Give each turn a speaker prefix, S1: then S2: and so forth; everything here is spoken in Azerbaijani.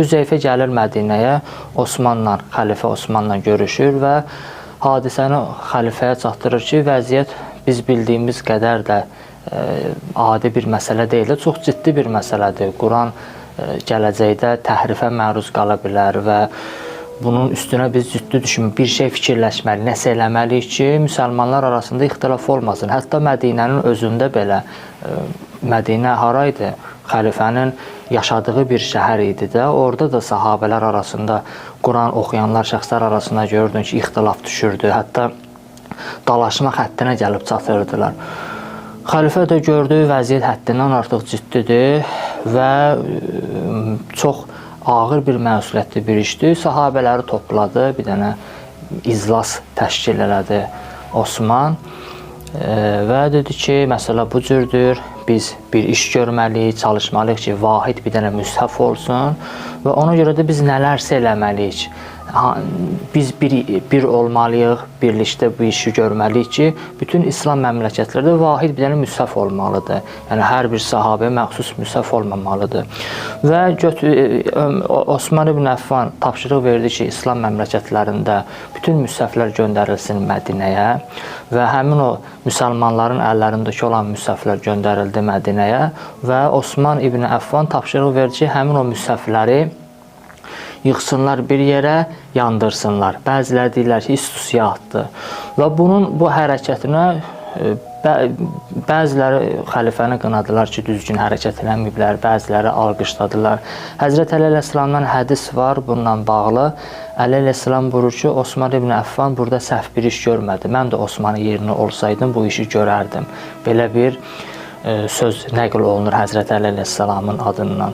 S1: Hüzeyfə gəlir Mədinəyə, xəlifə Osmanla görüşür və hadisəni xəlifəyə çatdırır ki, vəziyyət biz bildiyimiz qədər də adi bir məsələ deyil, çox ciddi bir məsələdir. Quran gələcəkdə təhrifə məruz qala bilər və bunun üstünə biz ciddi düşünməliyik, bir şey fikirləşməli, nəsə eləməliyik ki, müsəlmanlar arasında ixtilaf olmasın. Hətta Mədinənin özündə belə, Mədinə haraydı? Xəlifənin yaşadığı bir şəhər idi də, orada da sahabələr arasında, Quran oxuyanlar şəxslər arasında gördün ki, ixtilaf düşürdü, hətta dalaşma xəttinə gəlib çatırdılar. Xəlifə də gördü, vəziyyət həddindən artıq ciddidir və çox ağır bir məsuliyyətli bir işdir. Sahabələri topladı, bir dənə iclas təşkil elədi Osman və dedi ki, məsələ bu cürdür, biz bir iş görməliyik, çalışmalıyıq ki, vahid bir dənə müshaf olsun və ona görə də biz nələrsə eləməliyik. Biz bir olmalıyıq, birlikdə bu işi görməliyik ki, bütün İslam məmləkətlərdə vahid bir dənə müshaf olmalıdır. Yəni, hər bir sahabəyə məxsus müshaf olmamalıdır. Və Osman ibn Əffan tapşırıq verdi ki, İslam məmləkətlərində bütün müshaflər göndərilsin Mədinəyə və həmin o müsəlmanların əllərindəki olan müshaflər göndərildi Mədinəyə və Osman ibn Əffan tapşırıq verdi ki, həmin o müshafləri yıxsınlar bir yerə, yandırsınlar. Bəziləri deyirlər ki, istisiyatdır. Və bu hərəkətinə bəziləri xəlifəni qınadılar ki, düzgün hərəkət eləməyiblər, bəziləri alqışladılar. Həzrət Əli əleyhissalamdan hədis var bununla bağlı. Əli əleyhissalam buyurur ki, Osman ibn Əffan burada səhv bir iş görmədi. Mən də Osmanın yerinə olsaydım, bu işi görərdim. Belə bir söz nəql olunur Həzrət Əli əleyhissalamın adından.